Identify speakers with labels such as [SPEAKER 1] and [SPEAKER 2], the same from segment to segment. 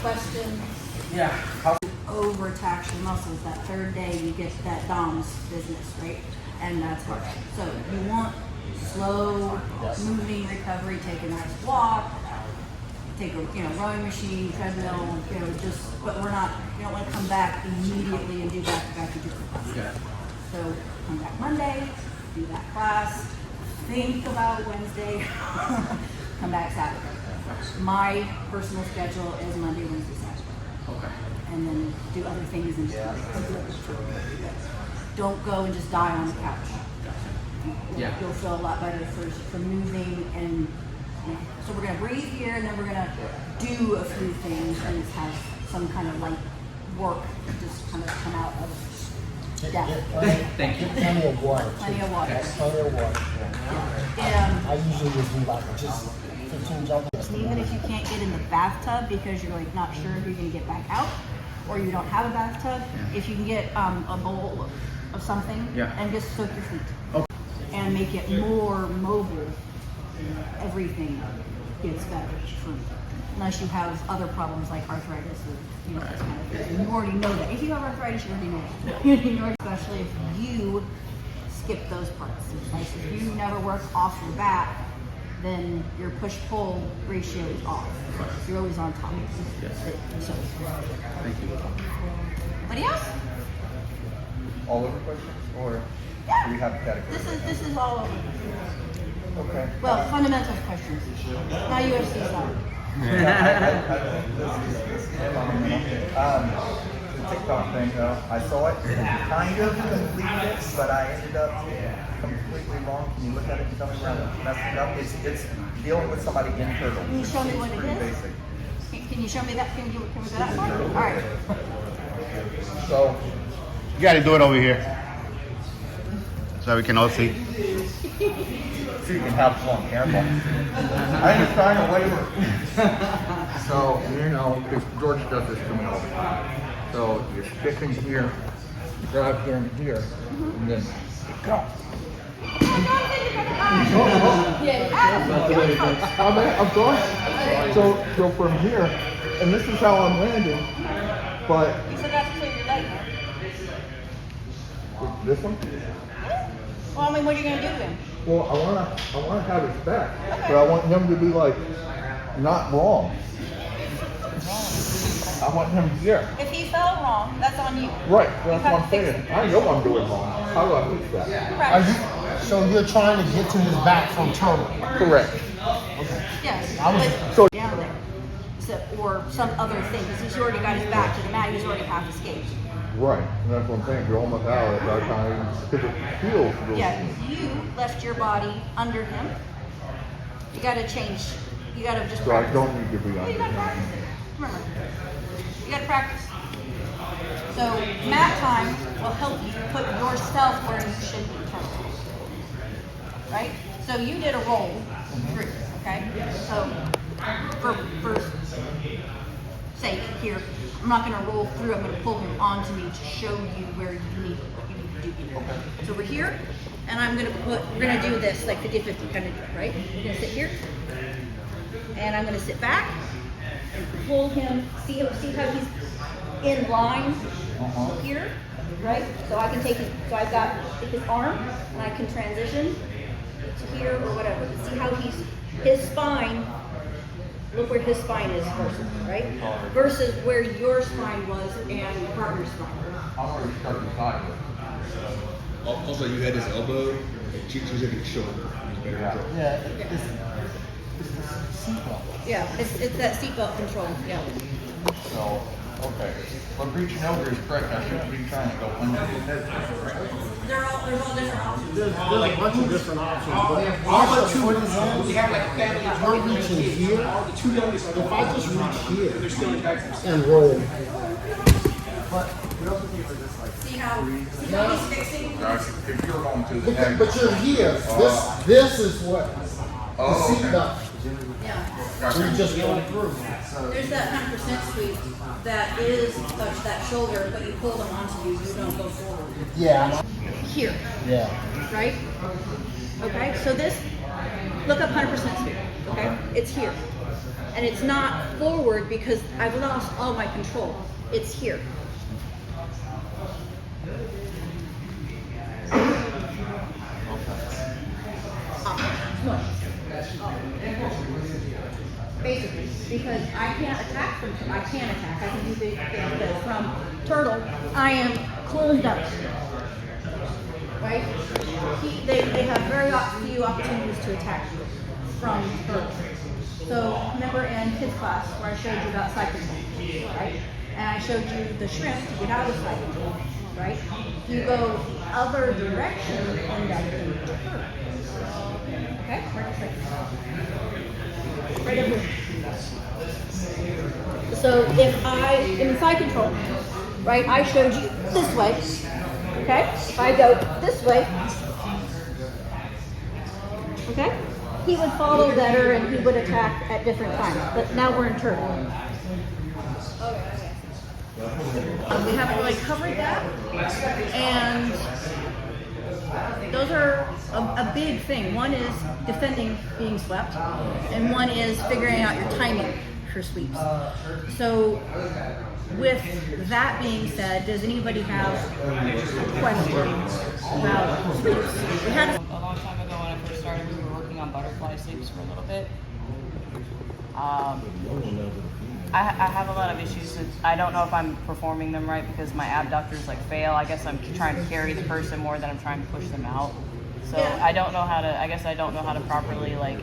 [SPEAKER 1] Question.
[SPEAKER 2] Yeah.
[SPEAKER 1] Overtax your muscles. That third day you get that DOMS business, right? And that's hard. So you want slow moving recovery. Take a nice walk. Take a rowing machine, treadmill. But you don't want to come back immediately and do back-to-back classes.
[SPEAKER 2] Okay.
[SPEAKER 1] So come back Monday, do that class. Think about Wednesday. Come back Saturday. My personal schedule is Monday, Wednesday, Saturday.
[SPEAKER 2] Okay.
[SPEAKER 1] And then do other things and don't go and just die on the couch.
[SPEAKER 2] Yeah.
[SPEAKER 1] You'll feel a lot better for moving and so we're gonna breathe here and then we're gonna do a few things and have some kind of light work just kind of come out of death.
[SPEAKER 2] Thank you.
[SPEAKER 3] Plenty of water.
[SPEAKER 1] Plenty of water.
[SPEAKER 3] Plenty of water. I usually just do like just 15 jumps.
[SPEAKER 1] Even if you can't get in the bathtub because you're like not sure if you're gonna get back out, or you don't have a bathtub, if you can get a bowl of something and just soak your feet and make it more mobile, everything gets better. Unless you have other problems like arthritis or this kind of thing. You already know that. If you have arthritis, you already know that. Especially if you skip those parts. Like if you never work off your back, then your push-pull ratio is off. You're always on top.
[SPEAKER 2] Yes.
[SPEAKER 1] So,
[SPEAKER 2] Thank you.
[SPEAKER 1] anybody else?
[SPEAKER 4] All over questions, or do we have categories?
[SPEAKER 1] This is all over.
[SPEAKER 4] Okay.
[SPEAKER 1] Well, fundamentals questions. Not UFC style.
[SPEAKER 4] I think this is the TikTok thing though. I saw it, kind of completed it, but I ended up completely wrong. Can you look at it and tell me where I messed it up? It's dealing with somebody internal.
[SPEAKER 1] Can you show me what it
[SPEAKER 4] Pretty
[SPEAKER 1] is?
[SPEAKER 4] basic.
[SPEAKER 1] Can you show me that? Can we go that far? All right.
[SPEAKER 4] So
[SPEAKER 5] You gotta do it over here. So we can all see.
[SPEAKER 4] so you can have fun, careful. I ain't trying to waver. So, if George does this to me all the time. So you're sticking here, grab here and here, and then go. I'm sorry. So from here, and this is how I'm landing, but
[SPEAKER 1] You still got to clear your leg.
[SPEAKER 4] this one?
[SPEAKER 1] Well, I mean, what are you going to do to him?
[SPEAKER 4] Well, I wanna have his back, but I want him to be like not wrong. I want him here.
[SPEAKER 1] If he fell wrong, that's on you.
[SPEAKER 4] Right, that's
[SPEAKER 1] have
[SPEAKER 4] what I'm
[SPEAKER 1] to fix
[SPEAKER 4] saying. I know I'm doing wrong. How do I fix that?
[SPEAKER 1] Practice.
[SPEAKER 3] So you're trying to get to his back from turtle.
[SPEAKER 4] Correct.
[SPEAKER 1] Yes.
[SPEAKER 3] I was-
[SPEAKER 4] So-
[SPEAKER 1] down there. So, or some other thing, because he's already got his back to the mat, he's already half escaped.
[SPEAKER 4] Right, and that's what I'm saying. You're almost out at that time because it feels really.
[SPEAKER 1] Yeah, you left your body under him. You got to change. You got to just
[SPEAKER 4] So I
[SPEAKER 1] practice.
[SPEAKER 4] don't need to be
[SPEAKER 1] Well,
[SPEAKER 4] on.
[SPEAKER 1] you got to practice it. Remember, you got to practice. So mat time will help you put yourself where you should be turning. Right? So you did a roll through, okay? So for sake here, I'm not going to roll through. I'm going to pull him onto me to show you where you need what you need to do here. So we're here, and we're going to do this like 50-50 kind of deal, right? We're going to sit here, and I'm going to sit back and pull him. See how he's in line here, right? So I can take his, so I've got his arm, and I can transition to here or whatever. See how his spine. Look where his spine is versus, right? Versus where your spine was and your partner's spine.
[SPEAKER 4] I'm already starting sideways.
[SPEAKER 6] Also, you had his elbow, and she was at his shoulder.
[SPEAKER 3] Yeah, it's the seatbelt.
[SPEAKER 1] Yeah, it's that seatbelt control. Yeah.
[SPEAKER 4] So, okay. But reaching over is correct. I shouldn't be trying to go under his head.
[SPEAKER 1] There's all different options.
[SPEAKER 3] There's a bunch of different options, but all the two we have like a family. We're reaching here. If I just reach here and roll, but
[SPEAKER 1] See how he's fixing?
[SPEAKER 4] Guys, if you're going to the next.
[SPEAKER 3] but you're here. This is what the
[SPEAKER 4] Oh, okay.
[SPEAKER 3] seatbelt.
[SPEAKER 1] Yeah.
[SPEAKER 3] We just go through.
[SPEAKER 1] There's that 100% sweep that is touch that shoulder, but you pull them onto you. You don't go forward.
[SPEAKER 3] Yeah.
[SPEAKER 1] Here,
[SPEAKER 3] Yeah.
[SPEAKER 1] right? Okay. So this, look up 100% sweep. Okay. It's here. And it's not forward because I've lost all my control. It's here. Basically, because I can't attack from, I can attack, I can do big things, but from turtle, I am closed up. Right? They have very few opportunities to attack from turtle. So remember in kids class where I showed you about cycling, right? And I showed you the shrimp to get out of cycling, right? You go the other direction and end up in turtle. Okay? Right up here. So if I am in side control, right, I showed you this way, okay? If I go this way, okay, he would follow better and he would attack at different times. But now we're in turtle. We haven't really covered that, and those are a big thing. One is defending being swept, and one is figuring out your timing for sweeps. So with that being said, does anybody have questions about sweeps? We had
[SPEAKER 7] A long time ago when I first started, we were working on butterfly sweeps for a little bit. I have a lot of issues with, I don't know if I'm performing them right because my abductors like fail. I guess I'm trying to carry the person more than I'm trying to push them out. So
[SPEAKER 1] Yeah.
[SPEAKER 7] I don't know how to, I guess I don't know how to properly like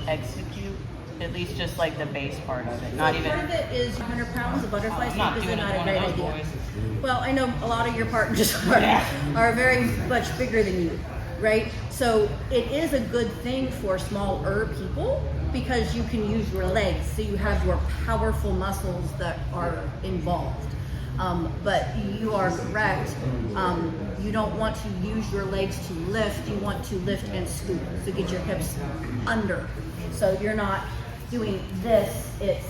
[SPEAKER 7] execute, at least just like the base part of it. Not even,
[SPEAKER 1] part of it is 100 pounds of butterfly
[SPEAKER 7] I'm not
[SPEAKER 1] sweep is
[SPEAKER 7] doing it
[SPEAKER 1] not a
[SPEAKER 7] one of
[SPEAKER 1] great
[SPEAKER 7] those
[SPEAKER 1] idea.
[SPEAKER 7] boys.
[SPEAKER 1] Well, I know a lot of your partners are very much bigger than you, right? So it is a good thing for smaller people because you can use your legs, so you have your powerful muscles that are involved. But you are correct. You don't want to use your legs to lift. You want to lift and scoop, so get your hips under. So you're not doing this. It's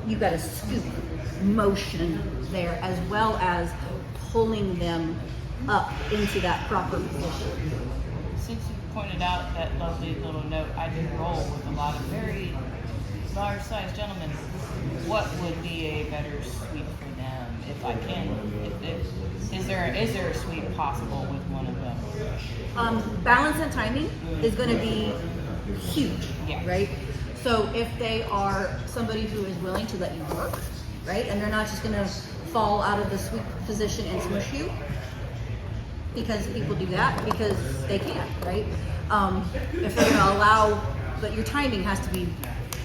[SPEAKER 1] you got a scoop motion there, as well as pulling them up into that proper position.
[SPEAKER 7] Since you pointed out that lovely little note, I do roll with a lot of very large-sized gentlemen. What would be a better sweep for them if I can? Is there a sweep possible with one of them?
[SPEAKER 1] Balance and timing is going to be huge,
[SPEAKER 7] Yeah.
[SPEAKER 1] right? So if they are somebody who is willing to let you work, right, and they're not just going to fall out of the sweep position and smush you, because people do that because they can, right? If they're going to allow, but your timing has to be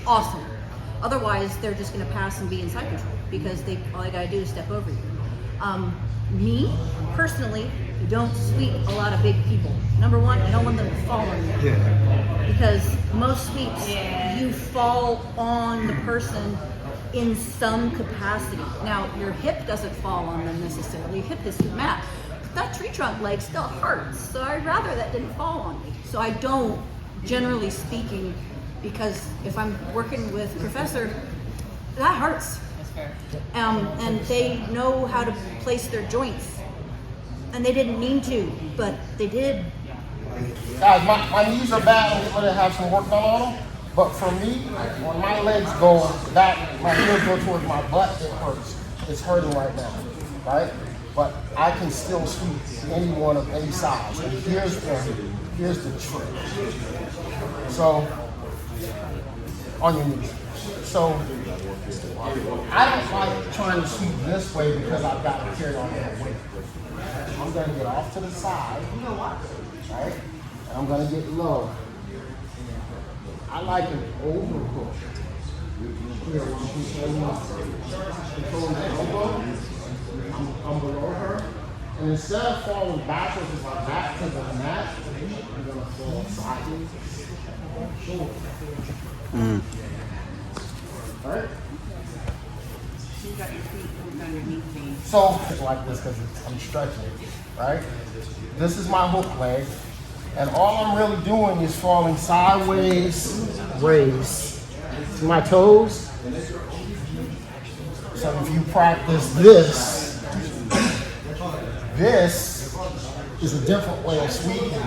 [SPEAKER 1] awesome. Otherwise, they're just going to pass and be in side control because all they got to do is step over you. Me, personally, don't sweep a lot of big people. Number one, I don't want them to fall on you. Because most sweeps, you fall on the person in some capacity. Now, your hip doesn't fall on them necessarily. Your hip hits the mat. But that tree trunk leg still hurts. So I'd rather that didn't fall on me. So I don't, generally speaking, because if I'm working with a professor, that hurts.
[SPEAKER 7] That's fair.
[SPEAKER 1] And they know how to place their joints. And they didn't mean to, but they did.
[SPEAKER 3] Guys, my knees are bad. I'm going to have some work done on them. But for me, when my legs go back, my heels go towards my butt, it hurts. It's hurting right now, right? But I can still sweep anyone of any size. And here's the trick. So, on your knees. So, I don't like trying to sweep this way because I've got to carry on that weight. I'm going to get off to the side, right? And I'm going to get low. I like an overhook. Here, control the elbow. I'm below her. And instead of falling backwards with my back to the mat, I'm going to fall sideways. All right?
[SPEAKER 7] You got your feet hooked underneath me.
[SPEAKER 3] So, it's like this because I'm stretching it, right? This is my hook leg. And all I'm really doing is falling sideways, raise to my toes. So if you practice this is a different way of sweeping.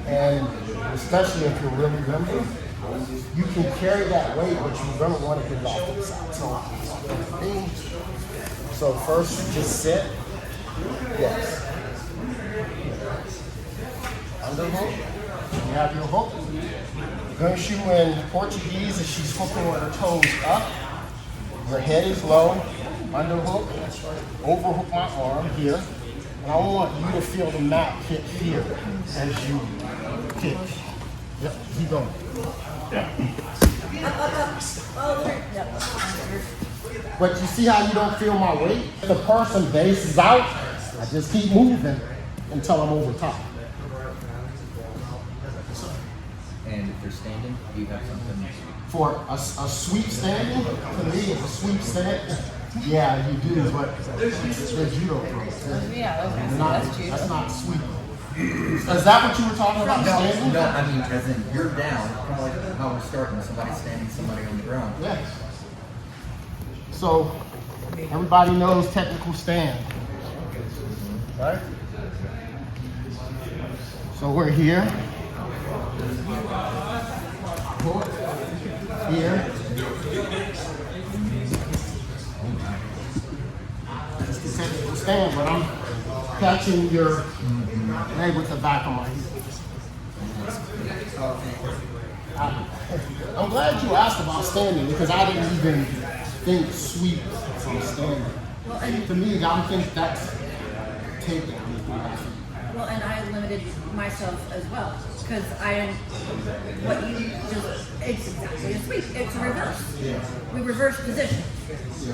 [SPEAKER 3] And especially if you're really limber, You can carry that weight, but you're gonna want to get it off to the side. So first, just sit. Yes. Underhook. You have your hook. Gunshoe in Portuguese is she's hooking with her toes up. Your head is low. Underhook. Overhook my arm here. And I want you to feel the mat hit here as you kick. Yep, keep going. But you see how you don't feel my weight? If the person bases out, I just keep moving until I'm over top.
[SPEAKER 2] And if they're standing, do you have something?
[SPEAKER 3] For a sweep standing, to me, it's a sweep stand. Yeah, you do, but they're judo throws.
[SPEAKER 7] Yeah, okay, so
[SPEAKER 3] Not,
[SPEAKER 7] that's judo.
[SPEAKER 3] that's not sweep. Is that what you were talking about? Standing?
[SPEAKER 2] No, I mean, as in you're down, kind of like how we're starting, somebody's standing, somebody on the ground.
[SPEAKER 3] Yes. So everybody knows technical stand, right? So we're here. Here. It's the technical stand, but I'm catching your leg with the back of my heel. I'm glad you asked about standing because I didn't even think sweep from standing.
[SPEAKER 1] Well, and
[SPEAKER 3] To me, I think that's takedown.
[SPEAKER 1] Well, and I limited myself as well because what you just, it's exactly a sweep. It's a reverse.
[SPEAKER 3] Yeah.
[SPEAKER 1] We reverse position,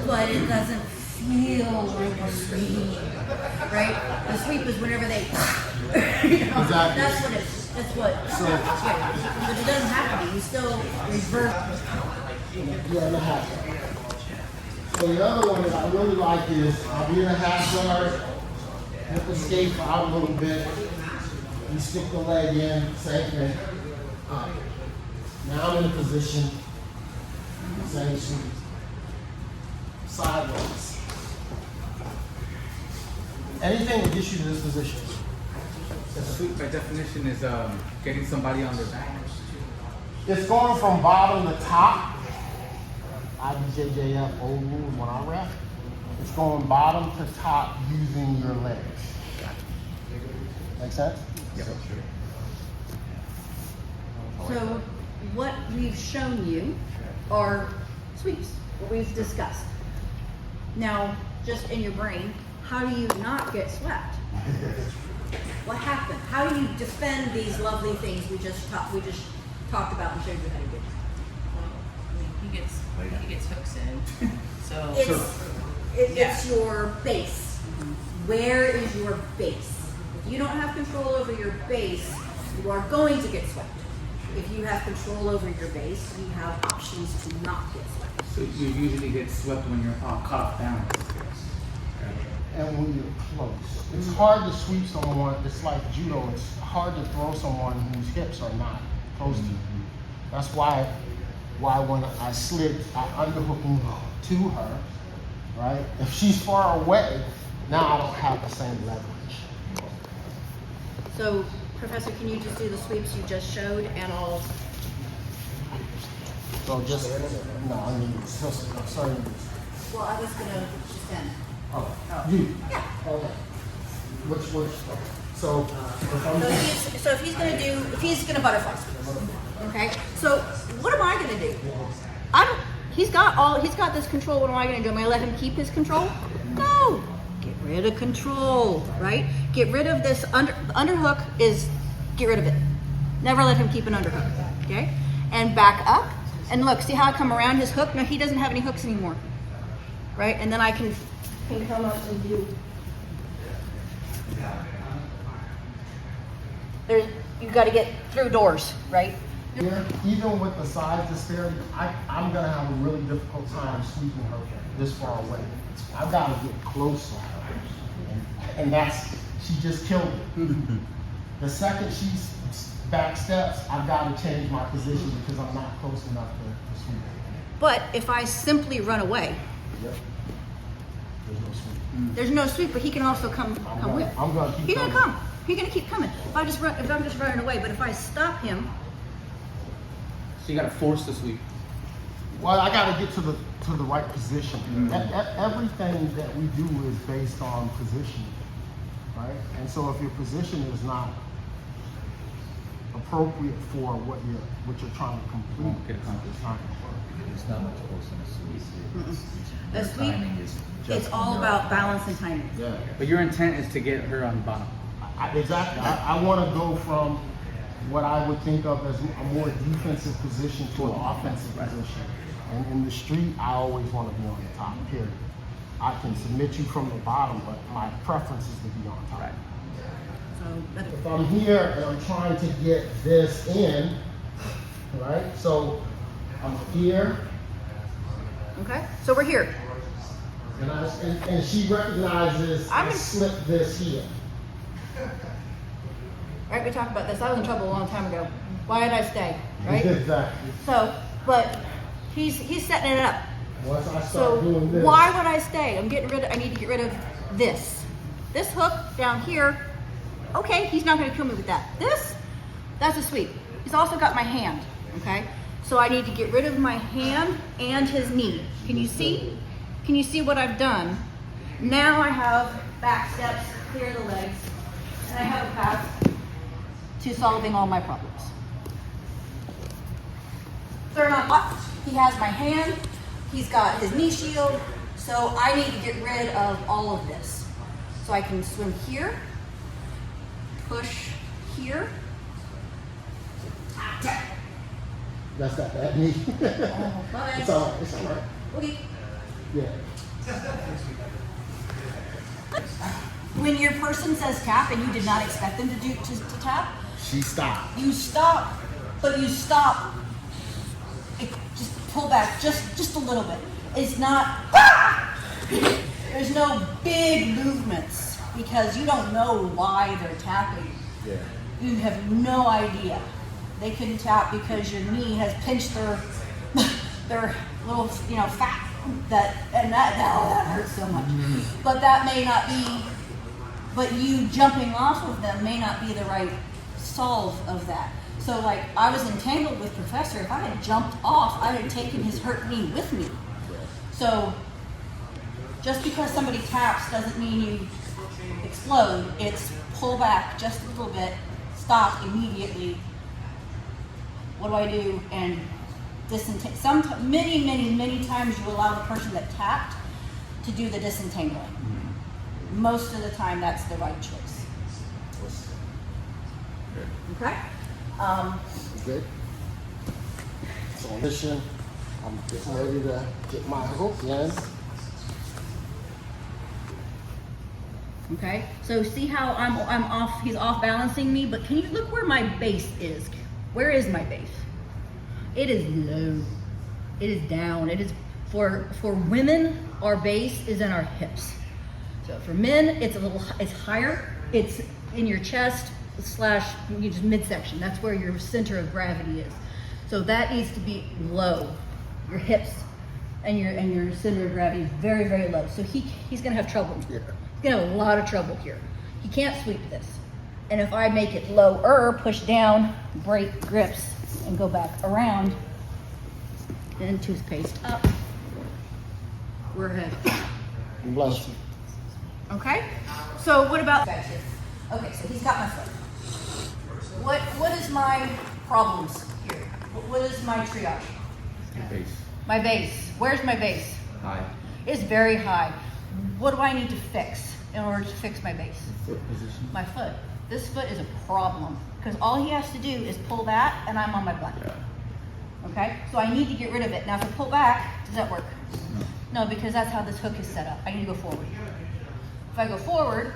[SPEAKER 1] but it doesn't feel like a sweep, right? The sweep is whenever they,
[SPEAKER 3] Exactly.
[SPEAKER 1] That's what it is. That's what.
[SPEAKER 3] So-
[SPEAKER 1] yeah. But it doesn't have to be. You still reverse.
[SPEAKER 3] Yeah, and a half. So the other one that I really like is I'll be in a half guard, hip escape out a little bit, you stick the leg in, same thing. Now I'm in a position, same sweep. Sideways. Anything that gets you to this position.
[SPEAKER 8] Sweep by definition is getting somebody on their back.
[SPEAKER 3] It's going from bottom to top. BJJ old rules when I ref. It's going bottom to top using your legs. Make sense?
[SPEAKER 2] Yeah, sure.
[SPEAKER 1] So what we've shown you are sweeps, what we've discussed. Now, just in your brain, how do you not get swept? What happened? How do you defend these lovely things we just talked about and showed you how to do?
[SPEAKER 7] He gets hooks in. So
[SPEAKER 1] It's your base. Where is your base? If you don't have control over your base, you are going to get swept. If you have control over your base, you have options to not get swept.
[SPEAKER 8] So you usually get swept when you're caught off balance.
[SPEAKER 3] And when you're close. It's hard to sweep someone. It's like judo. It's hard to throw someone whose hips are not close to you. That's why when I slid, I underhooking to her, right? If she's far away, now I don't have the same leverage.
[SPEAKER 1] So, Professor, can you just do the sweeps you just showed and I'll...
[SPEAKER 3] So just, no, I mean, sorry.
[SPEAKER 1] Well, I was gonna just end.
[SPEAKER 3] Oh, you.
[SPEAKER 1] Yeah.
[SPEAKER 3] Okay. Which, so, if I'm
[SPEAKER 1] So if he's gonna butterfly. Okay. So what am I gonna do? He's got this control. What am I gonna do? Am I gonna let him keep his control? No. Get rid of control, right? Get rid of this underhook is get rid of it. Never let him keep an underhook. Okay? And back up. And look, see how I come around his hook? No, he doesn't have any hooks anymore. Right? And then I can come up and do. You've got to get through doors, right?
[SPEAKER 3] here, even with the size disparity, I'm gonna have a really difficult time sweeping her this far away. I've got to get close to her, and she just killed it. The second she back steps, I've got to change my position because I'm not close enough to sweep.
[SPEAKER 1] But if I simply run away,
[SPEAKER 3] Yep. There's no sweep.
[SPEAKER 1] there's no sweep, but he can also come with.
[SPEAKER 3] I'm gonna keep
[SPEAKER 1] He's gonna
[SPEAKER 3] coming.
[SPEAKER 1] come. He's gonna keep coming. If I'm just running away, but if I stop him,
[SPEAKER 8] So you gotta force the sweep.
[SPEAKER 3] Well, I got to get to the right position. Everything that we do is based on positioning, right? And so if your position is not appropriate for what you're trying to complete,
[SPEAKER 8] Won't get accomplished.
[SPEAKER 3] it's not going to work.
[SPEAKER 2] It's not much closer than a sweep.
[SPEAKER 1] The
[SPEAKER 2] Your
[SPEAKER 1] sweep,
[SPEAKER 2] timing is just
[SPEAKER 1] it's all about balance and timing.
[SPEAKER 3] Yeah.
[SPEAKER 8] But your intent is to get her on the bottom.
[SPEAKER 3] Exactly. I want to go from what I would think of as a more defensive position to an offensive position. And in the street, I always want to be on the top, period. I can submit you from the bottom, but my preference is to be on top.
[SPEAKER 8] Right.
[SPEAKER 1] So that's
[SPEAKER 3] If I'm here and I'm trying to get this in, right? So I'm here,
[SPEAKER 1] okay. So we're here.
[SPEAKER 3] and she recognizes
[SPEAKER 1] I'm
[SPEAKER 3] I
[SPEAKER 1] in-
[SPEAKER 3] slipped this here.
[SPEAKER 1] Right, we talked about this. I was in trouble a long time ago. Why did I stay? Right?
[SPEAKER 3] Exactly.
[SPEAKER 1] So, but he's setting it up.
[SPEAKER 3] Once I
[SPEAKER 1] So
[SPEAKER 3] start doing this.
[SPEAKER 1] why would I stay? I need to get rid of this. This hook down here. Okay, he's not going to kill me with that. That's a sweep. He's also got my hand. Okay, so I need to get rid of my hand and his knee. Can you see? Can you see what I've done? Now I have back steps, clear the legs, and I have a path to solving all my problems. Third on top, he has my hand, he's got his knee shield, so I need to get rid of all of this. So I can swim here, push here.
[SPEAKER 3] That's not bad knee.
[SPEAKER 1] Bye.
[SPEAKER 3] It's all right. It's all right.
[SPEAKER 1] Okay.
[SPEAKER 3] Yeah.
[SPEAKER 1] When your person says tap and you did not expect them to tap,
[SPEAKER 3] She stopped.
[SPEAKER 1] you stop, but you stop. Just pull back just a little bit. It's not. There's no big movements because you don't know why they're tapping.
[SPEAKER 2] Yeah.
[SPEAKER 1] You have no idea. They can tap because your knee has pinched their little fat that hurts so much. But that may not be. But you jumping off of them may not be the right solve of that. So like I was entangled with Professor. If I had jumped off, I would have taken his hurt knee with me. So just because somebody taps doesn't mean you explode. It's pull back just a little bit, stop immediately. What do I do? And many times you allow the person that tapped to do the disentangling. Most of the time, that's the right choice. Okay.
[SPEAKER 3] Good. So mission. I'm getting ready to get my hook in.
[SPEAKER 1] Okay. So see how I'm off? He's off balancing me. But can you look where my base is? Where is my base? It is low. It is down. It is for women. Our base is in our hips. So for men, it's higher. It's in your chest / just midsection. That's where your center of gravity is. So that needs to be low. Your hips and your center of gravity is very, very low. So he's gonna have trouble.
[SPEAKER 3] Yeah.
[SPEAKER 1] He's gonna have a lot of trouble here. He can't sweep this. And if I make it lower, push down, break grips, and go back around, and toothpaste up, we're ahead.
[SPEAKER 3] Bless you.
[SPEAKER 1] Okay? So what about back here? Okay, so he's got my foot. What is my problems here? What is my triage?
[SPEAKER 8] Your base.
[SPEAKER 1] My base. Where's my base?
[SPEAKER 8] High.
[SPEAKER 1] It's very high. What do I need to fix in order to fix my base?
[SPEAKER 8] Foot position.
[SPEAKER 1] My foot. This foot is a problem because all he has to do is pull that and I'm on my butt. Okay? So I need to get rid of it. Now if I pull back, does that work? No, because that's how this hook is set up. I need to go forward. If I go forward,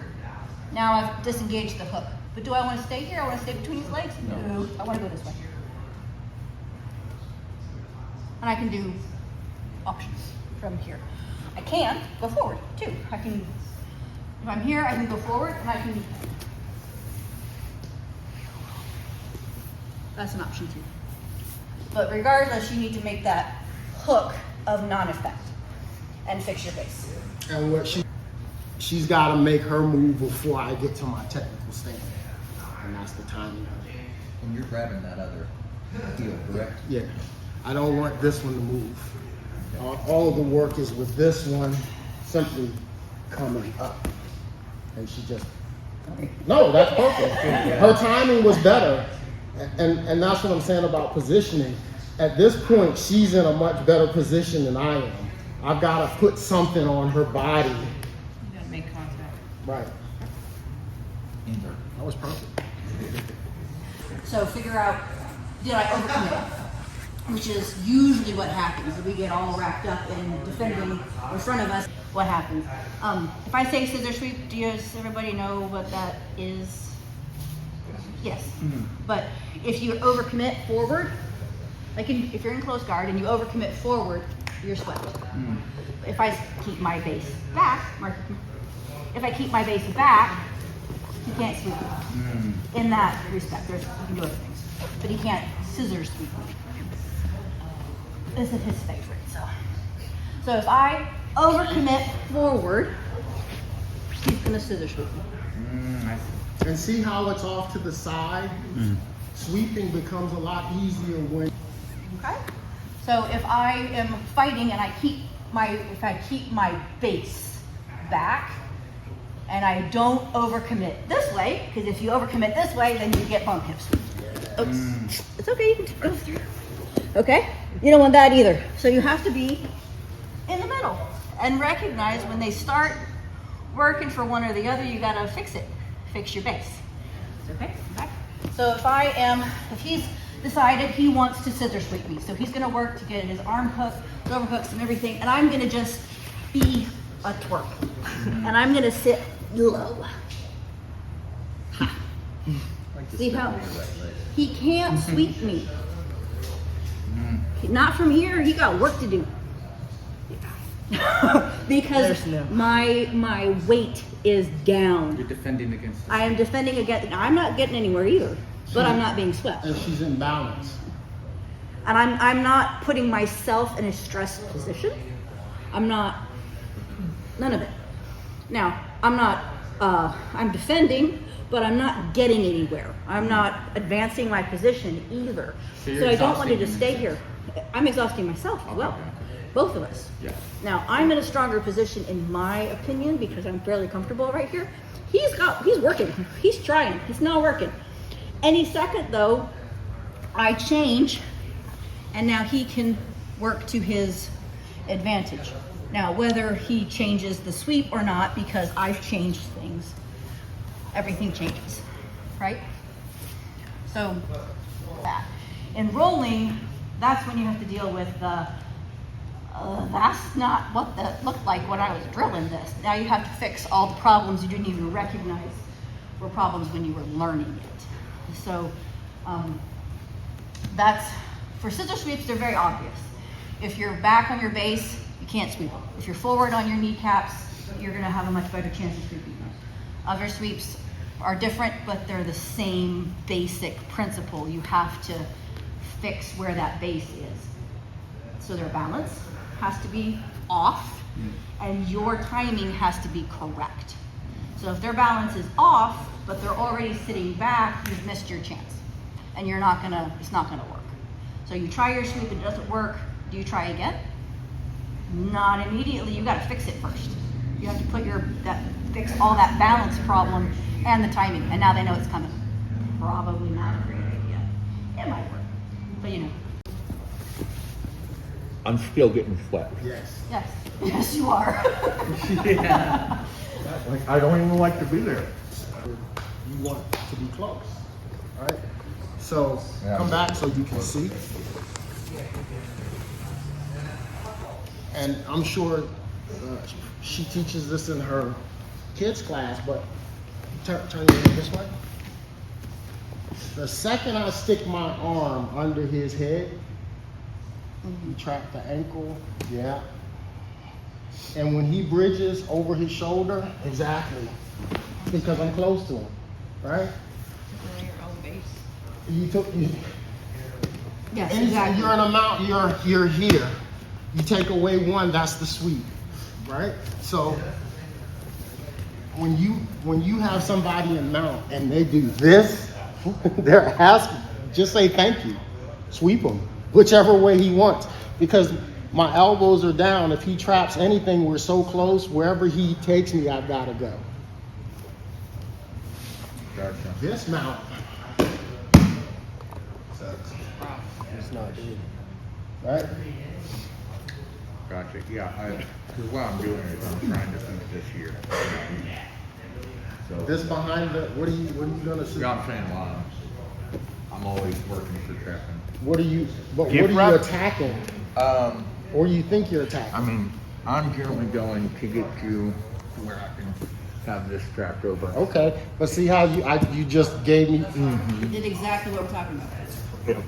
[SPEAKER 1] now I've disengaged the hook. But do I want to stay here? I want to stay between his legs? No. I want to go this way. And I can do options from here. I can go forward too. I can, if I'm here, I can go forward and I can, that's an option too. But regardless, you need to make that hook of non-effect and fix your base.
[SPEAKER 3] And what she's got to make her move before I get to my technical stand, and that's the timing of it.
[SPEAKER 2] And you're grabbing that other heel, correct?
[SPEAKER 3] Yeah. I don't want this one to move. All of the work is with this one simply coming up. And she just, no, that's perfect. Her timing was better. And that's what I'm saying about positioning. At this point, she's in a much better position than I am. I've got to put something on her body.
[SPEAKER 7] You gotta make contact.
[SPEAKER 3] Right.
[SPEAKER 2] Invert.
[SPEAKER 3] That was perfect.
[SPEAKER 1] So figure out, did I overcommit? Which is usually what happens. We get all wrapped up in defending in front of us. What happens? If I say scissor sweep, does everybody know what that is? Yes. But if you overcommit forward, like if you're in close guard and you overcommit forward, you're swept. If I keep my base back, if I keep my base back, he can't sweep me. In that respect, you can do other things, but he can't scissor sweep me. This is his favorite. So if I overcommit forward, he's gonna scissor sweep me.
[SPEAKER 3] And see how it's off to the side? Sweeping becomes a lot easier when.
[SPEAKER 1] Okay. So if I am fighting and I keep my base back and I don't overcommit this way, because if you overcommit this way, then you get bump hips. Oops. It's okay, you can go through. Okay? You don't want that either. So you have to be in the middle and recognize when they start working for one or the other, you gotta fix it. Fix your base. Okay? Okay? So if he's decided he wants to scissor sweep me, so he's gonna work to get his arm hook, his overhooks and everything, and I'm gonna just be a twerp. And I'm gonna sit low. See how he can't sweep me. Not from here, he got work to do. Because my weight is down.
[SPEAKER 8] You're defending against.
[SPEAKER 1] I am defending against, I'm not getting anywhere either, but I'm not being swept.
[SPEAKER 3] And she's in balance.
[SPEAKER 1] And I'm not putting myself in a stressed position. I'm not, none of it. Now, I'm defending, but I'm not getting anywhere. I'm not advancing my position either. So I don't want to just stay here. I'm exhausting myself as well. Both of us.
[SPEAKER 8] Yeah.
[SPEAKER 1] Now, I'm in a stronger position in my opinion because I'm fairly comfortable right here. He's working. He's trying. He's not working. Any second though, I change and now he can work to his advantage. Now, whether he changes the sweep or not, because I've changed things, everything changes, right? So that. In rolling, that's when you have to deal with the, that's not what that looked like when I was drilling this. Now you have to fix all the problems you didn't even recognize were problems when you were learning it. So that's, for scissor sweeps, they're very obvious. If you're back on your base, you can't sweep them. If you're forward on your kneecaps, you're gonna have a much better chance of sweeping them. Other sweeps are different, but they're the same basic principle. You have to fix where that base is. So their balance has to be off and your timing has to be correct. So if their balance is off, but they're already sitting back, you've missed your chance. And it's not gonna work. So you try your sweep, it doesn't work, do you try again? Not immediately, you gotta fix it first. You have to fix all that balance problem and the timing, and now they know it's coming. Probably not a great idea. It might work, but you know.
[SPEAKER 4] I'm still getting sweat.
[SPEAKER 3] Yes.
[SPEAKER 1] Yes, you are.
[SPEAKER 4] Like, I don't even like to be there.
[SPEAKER 3] You want to be close, right? So
[SPEAKER 4] Yeah.
[SPEAKER 3] come back so you can see. And I'm sure she teaches this in her kids class, but turn your head this way. The second I stick my arm under his head, you track the ankle, yeah. And when he bridges over his shoulder, exactly, because I'm close to him, right?
[SPEAKER 7] Your own base.
[SPEAKER 3] He took you.
[SPEAKER 1] Yes,
[SPEAKER 3] And
[SPEAKER 1] exactly.
[SPEAKER 3] you're in a mount, you're here. You take away one, that's the sweep, right? So when you have somebody in mount and they do this, they're asking, just say thank you. sweep him, whichever way he wants. Because my elbows are down. If he traps anything, we're so close. Wherever he takes me, I've got to go.
[SPEAKER 4] Gotcha.
[SPEAKER 3] This mount, it's not good. Right?
[SPEAKER 4] Gotcha. Yeah, because what I'm doing is I'm trying to finish this year. So
[SPEAKER 3] This behind the, what are you gonna see?
[SPEAKER 4] yeah, I'm saying I'm always working for trapping.
[SPEAKER 3] What are you
[SPEAKER 5] Gift wrap?
[SPEAKER 3] attacking? Or you think you're attacking?
[SPEAKER 4] I mean, I'm generally going to get you to where I can have this strapped over.
[SPEAKER 3] Okay, but see how you just gave me.
[SPEAKER 1] You did exactly what we're talking about.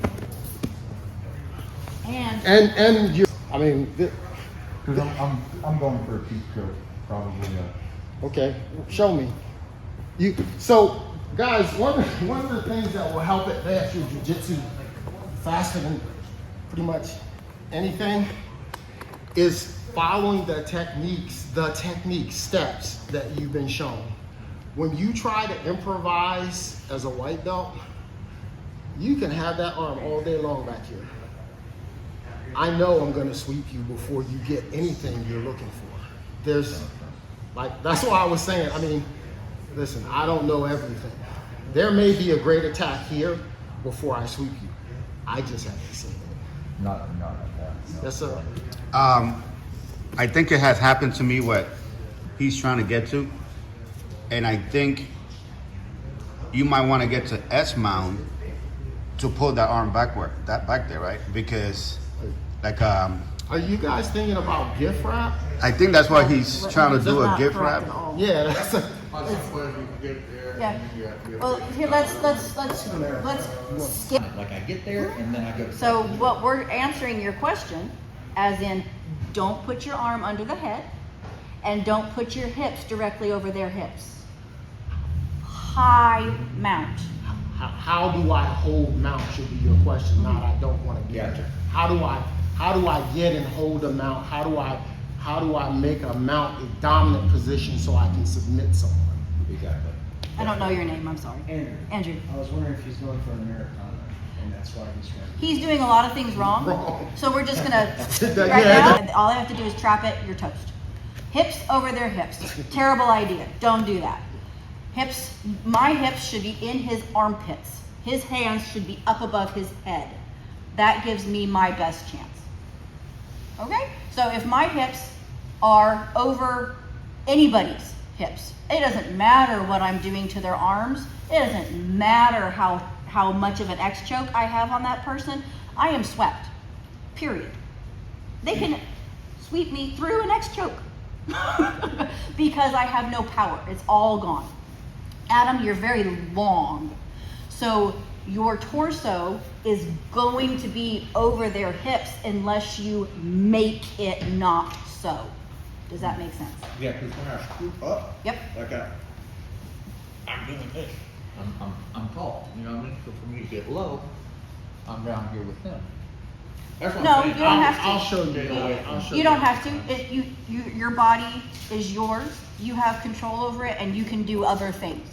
[SPEAKER 1] And
[SPEAKER 3] And you, I mean,
[SPEAKER 4] Because I'm going for a peak coat, probably.
[SPEAKER 3] okay, show me. So guys, one of the things that will help advance your jiu-jitsu faster than pretty much anything is following the technique steps that you've been shown. When you try to improvise as a white belt, you can have that arm all day long back here. I know I'm gonna sweep you before you get anything you're looking for. That's why I was saying, I mean, listen, I don't know everything. There may be a great attack here before I sweep you. I just haven't seen it.
[SPEAKER 4] Not like that.
[SPEAKER 3] Yes, sir.
[SPEAKER 5] I think it has happened to me what he's trying to get to. And I think you might want to get to S mount to pull that arm back there, right? Because like
[SPEAKER 3] Are you guys thinking about gift wrap?
[SPEAKER 5] I think that's why he's trying to
[SPEAKER 1] That's
[SPEAKER 5] do a
[SPEAKER 1] not
[SPEAKER 5] gift
[SPEAKER 1] correct
[SPEAKER 5] wrap.
[SPEAKER 1] at all.
[SPEAKER 3] Yeah, that's
[SPEAKER 1] Yeah. Well, here let's skip.
[SPEAKER 2] Like I get there and then I go.
[SPEAKER 1] So what we're answering your question, as in, don't put your arm under the head, and don't put your hips directly over their hips. High mount.
[SPEAKER 3] how do I hold mount should be your question, not I don't want to get.
[SPEAKER 2] Gotcha.
[SPEAKER 3] How do I get and hold a mount? How do I make a mount a dominant position so I can submit someone?
[SPEAKER 2] Exactly.
[SPEAKER 1] I don't know your name. I'm sorry. Andrew.
[SPEAKER 9] I was wondering if he's going for an Americana, and that's why he's trying to.
[SPEAKER 1] He's doing a lot of things wrong.
[SPEAKER 3] Wrong.
[SPEAKER 1] So we're just gonna
[SPEAKER 3] Yeah.
[SPEAKER 1] right now. All I have to do is trap it. You're toast. Hips over their hips. Terrible idea. Don't do that. Hips. My hips should be in his armpits. His hands should be up above his head. That gives me my best chance. Okay? So if my hips are over anybody's hips, it doesn't matter what I'm doing to their arms. It doesn't matter how much of an X choke I have on that person. I am swept. Period. They can sweep me through an X choke because I have no power. It's all gone. Adam, you're very long. So your torso is going to be over their hips unless you make it not so. Does that make sense?
[SPEAKER 2] Yeah, because when I scoop up,
[SPEAKER 1] Yep.
[SPEAKER 2] like I'm doing this. I'm tall. You know what I mean? So for me to get low, I'm down here with them. That's what
[SPEAKER 1] No,
[SPEAKER 2] I'm
[SPEAKER 1] you
[SPEAKER 2] saying.
[SPEAKER 1] don't have to.
[SPEAKER 3] I'll show you. I'll show
[SPEAKER 1] You don't have to. Your body is yours. You have control over it, and you can do other things.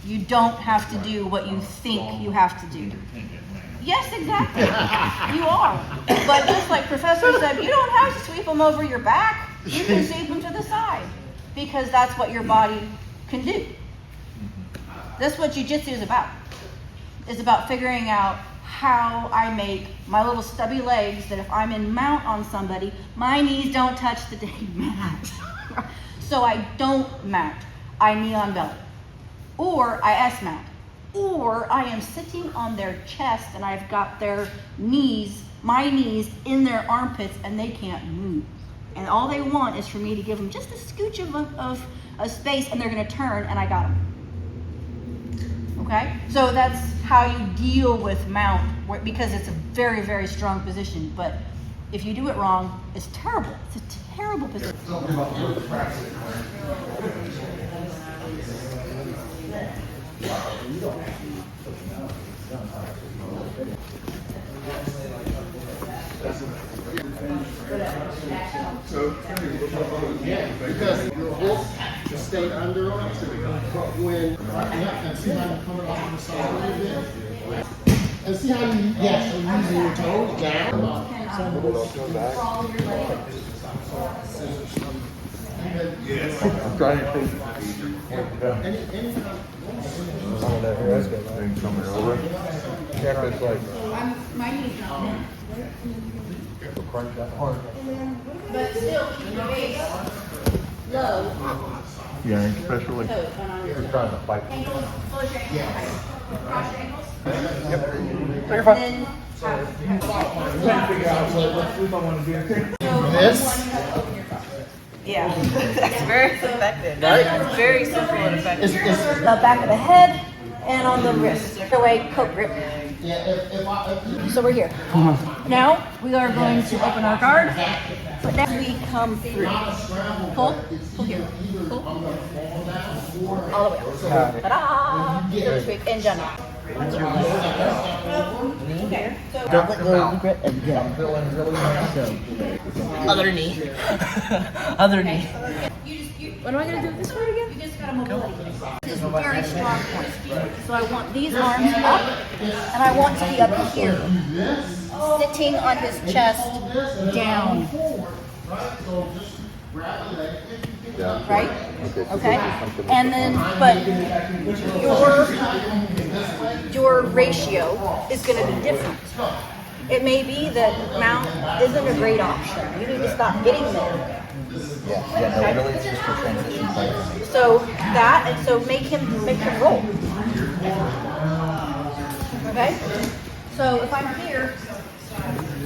[SPEAKER 1] You don't have to do what you think you have to do.
[SPEAKER 2] Independent man.
[SPEAKER 1] Yes, exactly. You are. But just like Professor said, you don't have to sweep them over your back. You can sweep them to the side because that's what your body can do. That's what jiu-jitsu is about. It's about figuring out how I make my little stubby legs that if I'm in mount on somebody, my knees don't touch the dang mat. So I don't mount. I knee on belly. Or I S-mount. Or I am sitting on their chest and I've got their knees, my knees in their armpits and they can't move. And all they want is for me to give them just a scooch of a space and they're gonna turn and I got them. Okay? So that's how you deal with mount because it's a very, very strong position. But if you do it wrong, it's terrible. It's a terrible position.
[SPEAKER 3] Because your hook is stay under them, but when and see how you're coming off on the side a little bit. And see how you, yes, you're using your toes down.
[SPEAKER 1] Crawl your leg.
[SPEAKER 4] I'm trying to think. Thing coming over. Yeah, it's like.
[SPEAKER 1] My knee's not in.
[SPEAKER 4] Crank that hard.
[SPEAKER 1] But still keep your base low.
[SPEAKER 4] Yeah, especially
[SPEAKER 1] Toes
[SPEAKER 4] if
[SPEAKER 1] on
[SPEAKER 4] you're
[SPEAKER 1] your
[SPEAKER 4] trying to fight.
[SPEAKER 1] ankles. Close your ankles. Cross your ankles.
[SPEAKER 3] You're fine.
[SPEAKER 1] And then
[SPEAKER 3] This.
[SPEAKER 7] Yeah, that's very effective.
[SPEAKER 3] Right?
[SPEAKER 7] That's very simple and effective.
[SPEAKER 3] It's
[SPEAKER 1] the back of the head and on the wrist. The way coat grip. So we're here. Now we are going to open our guard. But now we come through. Pull here. Pull. All the way up. Ta-da! Really sweep and done. Okay. So don't let go of the grip and get
[SPEAKER 4] I'm feeling really nice.
[SPEAKER 1] other knee. Other knee. What am I going to do this part again? You just got to mobility. This is a very strong point. So I want these arms up, and I want to be up here. Sitting on his chest, down. Right? Okay? And then, but your ratio is going to be different. It may be that mount isn't a great option. You need to stop getting there.
[SPEAKER 2] Yeah, no, really it's just a transition play for me.
[SPEAKER 1] So that, and so make him roll. Okay? So if I'm here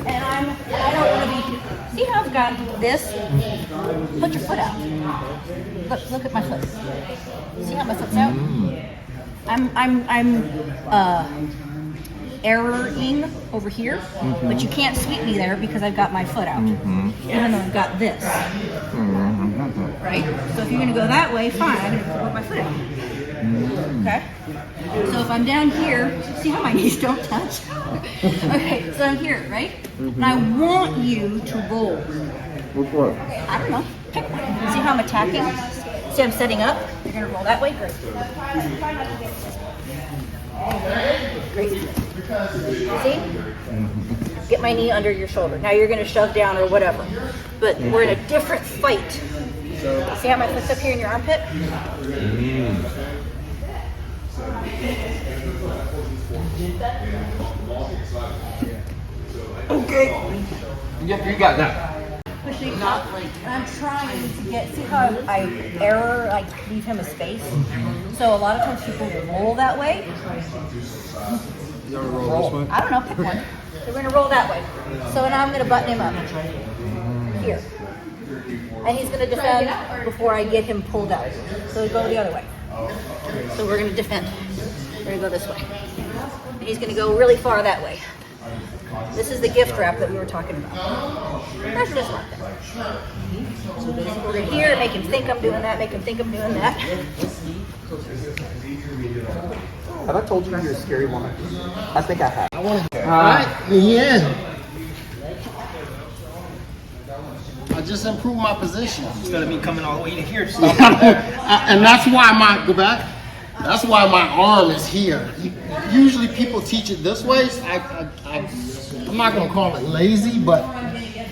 [SPEAKER 1] and I don't want to be, see how I've got this? Put your foot out. Look at my foot. See how my foot's out? I'm erroring over here, but you can't sweep me there because I've got my foot out. Even though I've got this. Right? So if you're gonna go that way, fine, I'm gonna put my foot out. Okay? So if I'm down here, see how my knees don't touch? Okay, so I'm here, right? And I want you to roll.
[SPEAKER 4] Which one?
[SPEAKER 1] I don't know. Pick one. See how I'm attacking? See I'm setting up? You're gonna roll that way? Great. Great. See? Get my knee under your shoulder. Now you're gonna shove down or whatever. But we're in a different fight. See how my foot's up here in your armpit?
[SPEAKER 3] okay. Yep, you got that.
[SPEAKER 1] Pushing up, and I'm trying to get, see how I error, like leave him a space? So a lot of times people roll that way.
[SPEAKER 9] You want to roll this way?
[SPEAKER 1] I don't know, pick one. So we're gonna roll that way. So now I'm gonna button him up. Here. And he's gonna defend before I get him pulled out. So go the other way. So we're gonna defend. We're gonna go this way. And he's gonna go really far that way. This is the gift wrap that we were talking about. That's just like that. So we're gonna here, make him think I'm doing that, make him think I'm doing that.
[SPEAKER 2] Have I told you you're a scary woman? I think I have.
[SPEAKER 3] Alright, yeah. I just improved my position.
[SPEAKER 9] Instead of me coming all the way to here.
[SPEAKER 3] And that's why go back. That's why my arm is here. Usually people teach it this way. I'm not gonna call it lazy, but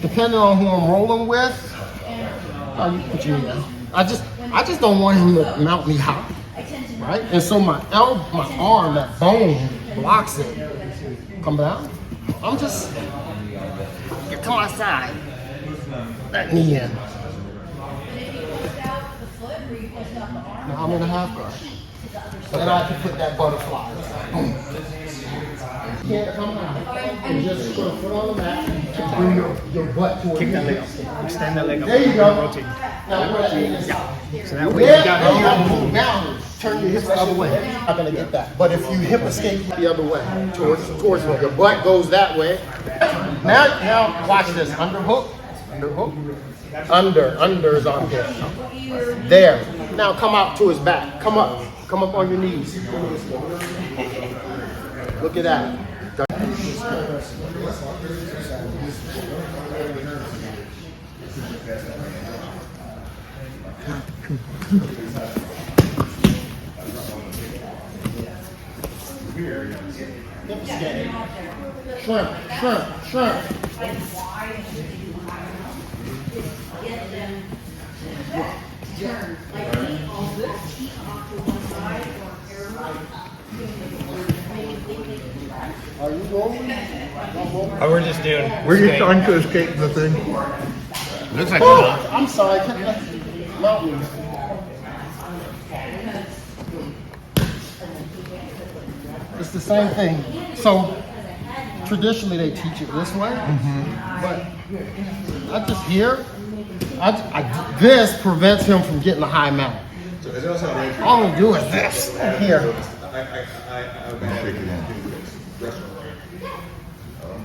[SPEAKER 3] depending on who I'm rolling with, you put your knee down. I just don't want him to mount me out, right? And so my arm, that bone blocks it. Come down. I'm just get to my side. That knee in. Now I'm in a half guard. Then I can put that butterfly. Boom. You can't come out and just put a foot on the mat and bring your butt towards
[SPEAKER 9] Kick that leg
[SPEAKER 3] me.
[SPEAKER 9] up. Extend that leg up.
[SPEAKER 3] There you go.
[SPEAKER 9] Rotate.
[SPEAKER 3] Now what
[SPEAKER 9] Yeah. So that way you got
[SPEAKER 3] now turn your hips the other way. I'm not gonna get that. But if you hip escape the other way, towards me, your butt goes that way. Now watch this. Underhook. Under is on here. There. Now come out to his back. Come up on your knees. Look at that. Hip escape. Shrimp, shrimp, shrimp.
[SPEAKER 1] Get them to turn, like eat all this, eat off to one side or
[SPEAKER 3] Are you rolling?
[SPEAKER 10] Oh, we're just doing.
[SPEAKER 4] Were you trying to escape the thing?
[SPEAKER 5] Looks like
[SPEAKER 3] Oh, I'm sorry. Mountains. It's the same thing. So traditionally they teach it this way, but I just here. This prevents him from getting a high mount.
[SPEAKER 6] So is that also range?
[SPEAKER 3] All we do is this here.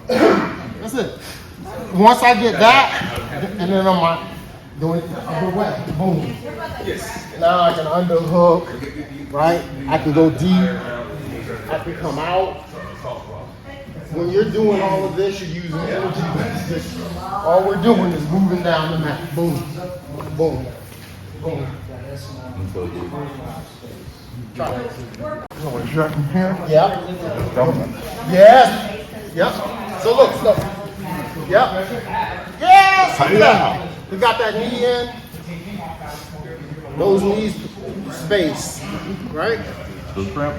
[SPEAKER 3] That's it. Once I get that, and then I'm doing it the other way. Boom. Now I can underhook, right? I can go deep. I can come out. When you're doing all of this, you're using energy. All we're doing is moving down the mat. Boom, boom, boom. Try it. Yep. Yes. Yep. So look. Yep. Yes. Yeah. We got that knee in. Those knees space, right?
[SPEAKER 4] The shrimp.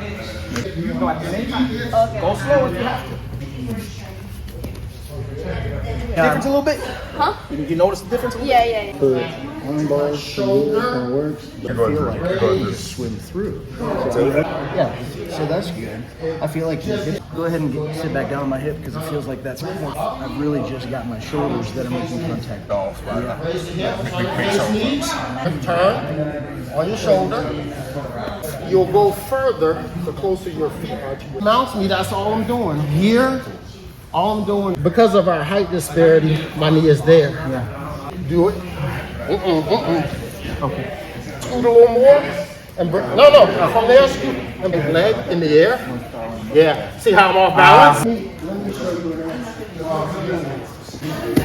[SPEAKER 3] Go slow if you have to.
[SPEAKER 9] Difference a little bit?
[SPEAKER 11] Huh?
[SPEAKER 9] You notice the difference a little
[SPEAKER 11] Yeah.
[SPEAKER 3] Armbar, shoulder,
[SPEAKER 9] works, but I feel like you just swim through. Yeah, so that's good. I feel like go ahead and sit back down on my hip because it feels like that's more. I've really just got my shoulders that are making contact.
[SPEAKER 3] raise knees, turn on your shoulder. You'll go further the closer your feet are to your mounts me. That's all I'm doing here. All I'm doing, because of our height disparity, my knee is there.
[SPEAKER 9] Yeah.
[SPEAKER 3] Do it. Okay. Scoot a little more. And no. From there, scoot. And leg in the air. Yeah. See how I'm off balance? Let me show you.